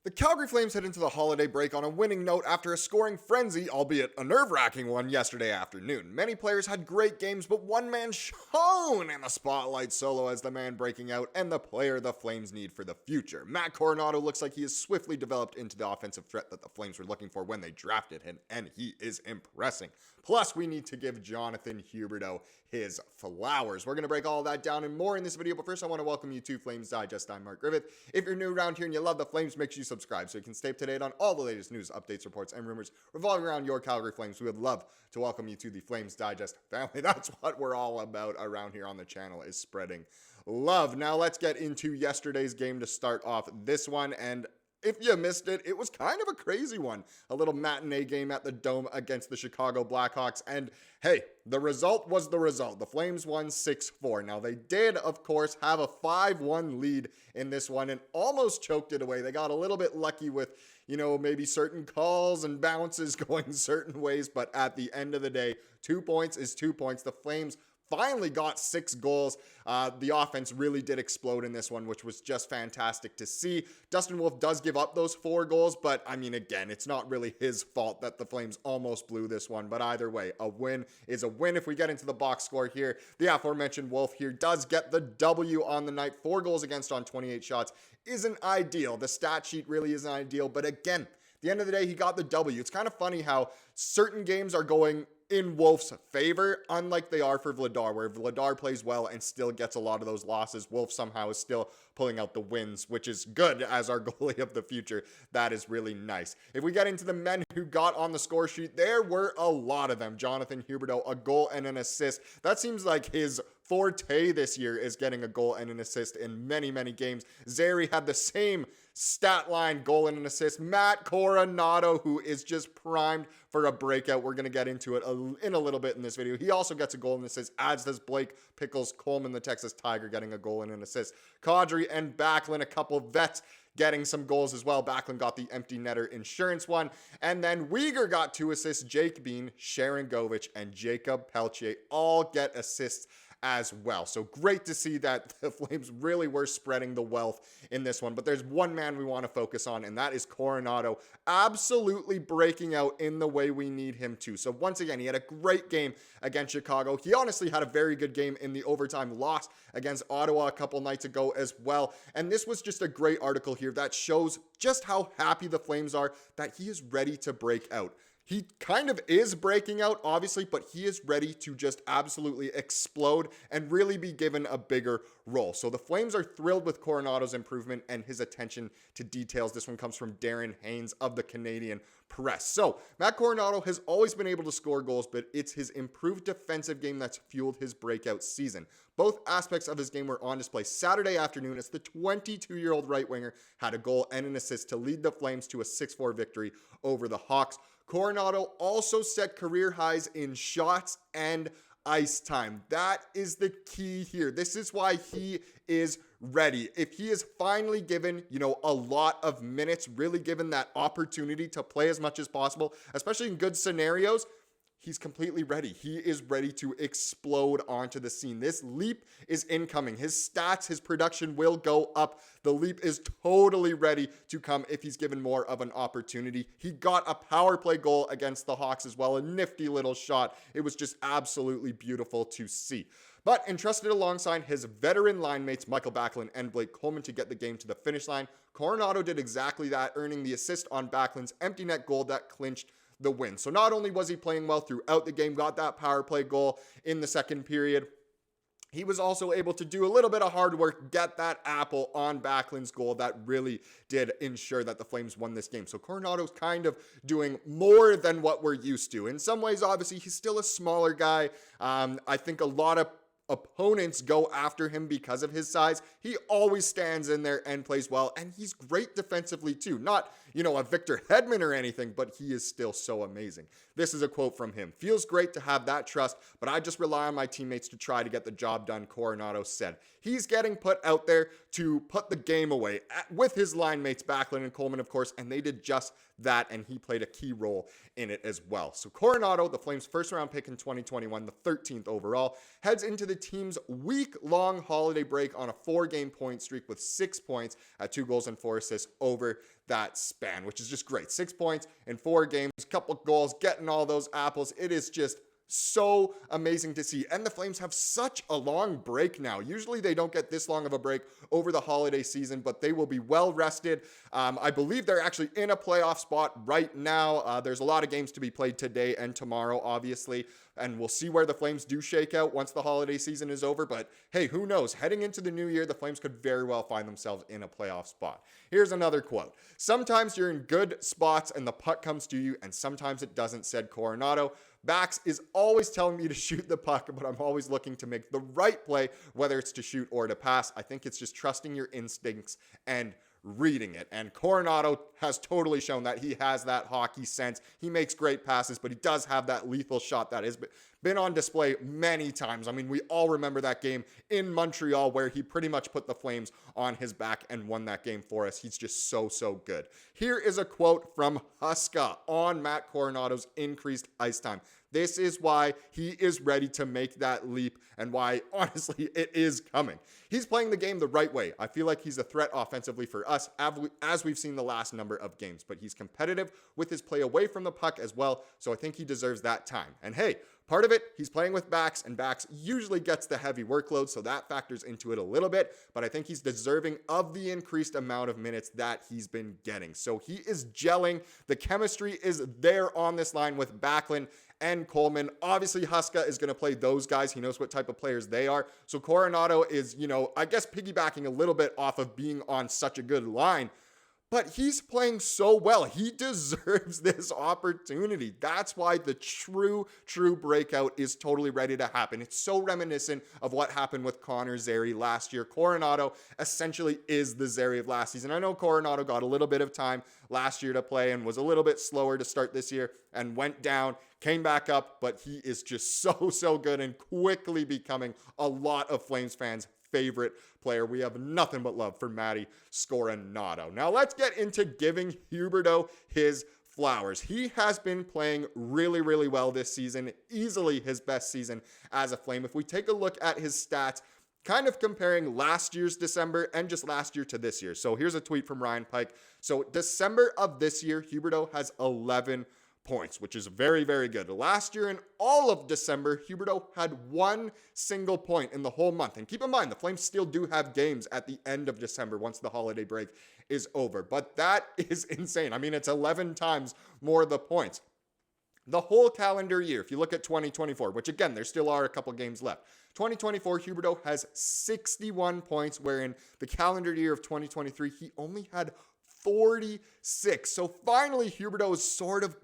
The Calgary Flames head into the holiday break on a winning note after a scoring frenzy, albeit a nerve-wracking one, yesterday afternoon. Many players had great games, but one man shone in the spotlight solo as the man breaking out and the player the Flames need for the future. Matt Coronato looks like he has swiftly developed into the offensive threat that the Flames were looking for when they drafted him, and he is impressing. Plus, we need to give Jonathan Huberdeau his flowers. We're going to break all of that down and more in this video, but first I want to welcome you to Flames Digest. I'm Mark Griffith. If you're new around here and you love the Flames, make sure you subscribe so you can stay up to date on all the latest news, updates, reports, and rumors revolving around your Calgary Flames. We would love to welcome you to the Flames Digest family. That's what we're all about around here on the channel, is spreading love. Now let's get into yesterday's game to start off this one, and if you missed it, it was kind of a crazy one. A little matinee game at the Dome against the Chicago Blackhawks. And hey, the result was the result. The Flames won 6-4. Now, they did, of course, have a 5-1 lead in this one and almost choked it away. They got a little bit lucky with, maybe certain calls and bounces going certain ways. But at the end of the day, 2 points is 2 points. The Flames finally got 6 goals. The offense really did explode in this one, which was just fantastic to see. Dustin Wolf does give up those 4 goals, but I mean, again, it's not really his fault that the Flames almost blew this one. But either way, a win is a win. If we get into the box score here, the aforementioned Wolf here does get the W on the night. 4 goals against on 28 shots isn't ideal. The stat sheet really isn't ideal, but again, at the end of the day, he got the W. It's kind of funny how certain games are going in Wolf's favor, unlike they are for Vladar, where Vladar plays well and still gets a lot of those losses. Wolf somehow is still pulling out the wins, which is good as our goalie of the future. That is really nice. If we get into the men who got on the score sheet, there were a lot of them. Jonathan Huberdeau, a goal and an assist. That seems like his forte this year, is getting a goal and an assist in many, many games. Zary had the same stat line, goal and an assist. Matt Coronato, who is just primed for a breakout. We're going to get into it in a little bit in this video. He also gets a goal and assist, as does Blake Coleman, the Texas Tiger, getting a goal and an assist. Kadri and Backlund, a couple vets, getting some goals as well. Backlund got the empty netter insurance one. And then Weegar got 2 assists. Jake Bean, Sharangovich, and Jacob Peltier all get assists as well. So great to see that the Flames really were spreading the wealth in this one. But there's one man we want to focus on, and that is Coronato, absolutely breaking out in the way we need him to. So once again, he had a great game against Chicago. He honestly had a very good game in the overtime loss against Ottawa a couple nights ago as well. And this was just a great article here that shows just how happy the Flames are that he is ready to break out. He kind of is breaking out, obviously, but he is ready to just absolutely explode and really be given a bigger role. So the Flames are thrilled with Coronato's improvement and his attention to details. This one comes from Darren Haynes of the Canadian Press. So Matt Coronato has always been able to score goals, but it's his improved defensive game that's fueled his breakout season. Both aspects of his game were on display Saturday afternoon as the 22-year-old right winger had a goal and an assist to lead the Flames to a 6-4 victory over the Hawks. Coronato also set career highs in shots and ice time. That is the key here. This is why he is ready. If he is finally given, a lot of minutes, really given that opportunity to play as much as possible, especially in good scenarios, he's completely ready. He is ready to explode onto the scene. This leap is incoming. His stats, his production will go up. The leap is totally ready to come if he's given more of an opportunity. He got a power play goal against the Hawks as well, a nifty little shot. It was just absolutely beautiful to see. But entrusted alongside his veteran line mates, Michael Backlund and Blake Coleman, to get the game to the finish line, Coronato did exactly that, earning the assist on Backlund's empty net goal that clinched the win. So not only was he playing well throughout the game, got that power play goal in the second period, he was also able to do a little bit of hard work, get that apple on Backlund's goal that really did ensure that the Flames won this game. So Coronato's kind of doing more than what we're used to. In some ways, obviously, he's still a smaller guy. I think a lot of opponents go after him because of his size. He always stands in there and plays well, and he's great defensively too. Not, a Victor Hedman or anything, but he is still so amazing. This is a quote from him. "Feels great to have that trust, but I just rely on my teammates to try to get the job done," Coronato said. He's getting put out there to put the game away with his line mates Backlund and Coleman, of course, and they did just that, and he played a key role in it as well. So Coronato, the Flames' first-round pick in 2021, the 13th overall, heads into the team's week-long holiday break on a 4-game point streak with 6 points at 2 goals and 4 assists over that span, which is just great. 6 points in 4 games, couple goals, getting all those apples. It is just so amazing to see. And the Flames have such a long break now. Usually they don't get this long of a break over the holiday season, but they will be well rested. I believe they're actually in a playoff spot right now. There's a lot of games to be played today and tomorrow, obviously, and we'll see where the Flames do shake out once the holiday season is over. But hey, who knows? Heading into the new year, the Flames could very well find themselves in a playoff spot. Here's another quote. "Sometimes you're in good spots and the puck comes to you, and sometimes it doesn't," said Coronato. "Bax is always telling me to shoot the puck, but I'm always looking to make the right play, whether it's to shoot or to pass. I think it's just trusting your instincts and reading it." And Coronato has totally shown that he has that hockey sense. He makes great passes, but he does have that lethal shot that has been on display many times. I mean, we all remember that game in Montreal where he pretty much put the Flames on his back and won that game for us. He's just so good. Here is a quote from Huska on Matt Coronato's increased ice time. This is why he is ready to make that leap and why, honestly, it is coming. He's playing the game the right way. I feel like he's a threat offensively for us, as we've seen the last number of games, but he's competitive with his play away from the puck as well, so I think he deserves that time. And hey, part of it, he's playing with Bax, and Bax usually gets the heavy workload, so that factors into it a little bit, but I think he's deserving of the increased amount of minutes that he's been getting. So he is gelling. The chemistry is there on this line with Backlund and Coleman. Obviously, Huska is going to play those guys. He knows what type of players they are. So Coronato is, I guess piggybacking a little bit off of being on such a good line. But he's playing so well. He deserves this opportunity. That's why the true breakout is totally ready to happen. It's so reminiscent of what happened with Connor Zary last year. Coronato essentially is the Zary of last season. I know Coronato got a little bit of time last year to play and was a little bit slower to start this year and went down, came back up, but he is just so good and quickly becoming a lot of Flames fans' favorite player. We have nothing but love for Matty Coronato. Now let's get into giving Huberdeau his flowers. He has been playing really well this season, easily his best season as a Flame. If we take a look at his stats, kind of comparing last year's December and just last year to this year. So here's a tweet from Ryan Pike. So December of this year, Huberdeau has 11 points, which is very good. Last year in all of December, Huberdeau had 1 single point in the whole month. And keep in mind, the Flames still do have games at the end of December once the holiday break is over. But that is insane. I mean, it's 11 times more the points. The whole calendar year, if you look at 2024, which again, there still are a couple games left. 2024, Huberdeau has 61 points, wherein the calendar year of 2023, he only had 46. So finally, Huberdeau is sort of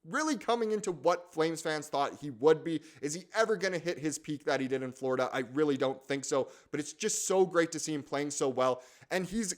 really coming into what Flames fans thought he would be. Is he ever going to hit his peak that he did in Florida? I really don't think so, but it's just so great to see him playing so well. And he's,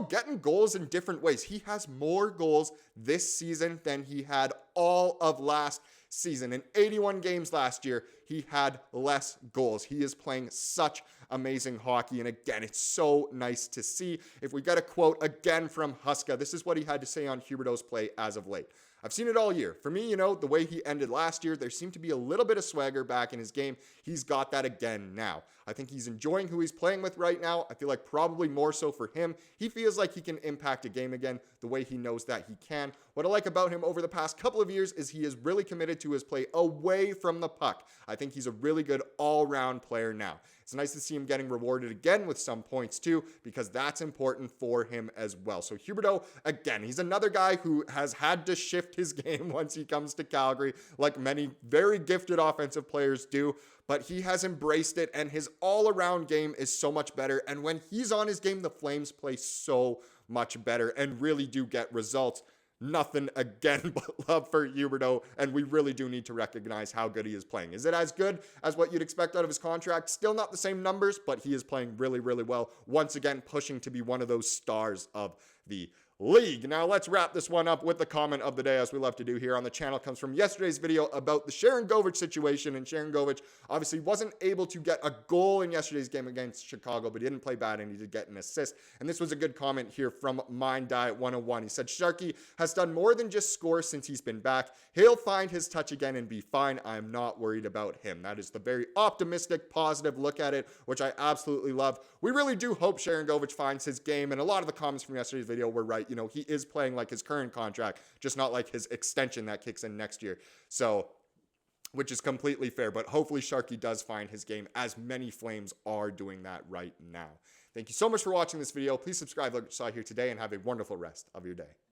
getting goals in different ways. He has more goals this season than he had all of last season. In 81 games last year, he had less goals. He is playing such amazing hockey. And again, it's so nice to see. If we get a quote again from Huska, this is what he had to say on Huberdeau's play as of late. "I've seen it all year. For me, the way he ended last year, there seemed to be a little bit of swagger back in his game. He's got that again now. I think he's enjoying who he's playing with right now. I feel like probably more so for him. He feels like he can impact a game again the way he knows that he can. What I like about him over the past couple of years is he is really committed to his play away from the puck. I think he's a really good all-round player now. It's nice to see him getting rewarded again with some points too, because that's important for him as well." So Huberdeau, again, he's another guy who has had to shift his game once he comes to Calgary, like many very gifted offensive players do, but he has embraced it, and his all-around game is so much better. And when he's on his game, the Flames play so much better and really do get results. Nothing again but love for Huberdeau, and we really do need to recognize how good he is playing. Is it as good as what you'd expect out of his contract? Still not the same numbers, but he is playing really well. Once again, pushing to be one of those stars of the league. Now let's wrap this one up with the comment of the day, as we love to do here on the channel. It comes from yesterday's video about the Sharangovich situation, and Sharangovich obviously wasn't able to get a goal in yesterday's game against Chicago, but he didn't play bad and he did get an assist. And this was a good comment here from Mind Diet 101. He said, Sharky has done more than just score since he's been back. He'll find his touch again and be fine. I'm not worried about him. That is the very optimistic, positive look at it, which I absolutely love. We really do hope Sharangovich finds his game, and a lot of the comments from yesterday's video were right. You know, he is playing like his current contract, just not like his extension that kicks in next year. So, which is completely fair, but hopefully Sharky does find his game, as many Flames are doing that right now. Thank you so much for watching this video. Please subscribe like you saw here today, and have a wonderful rest of your day.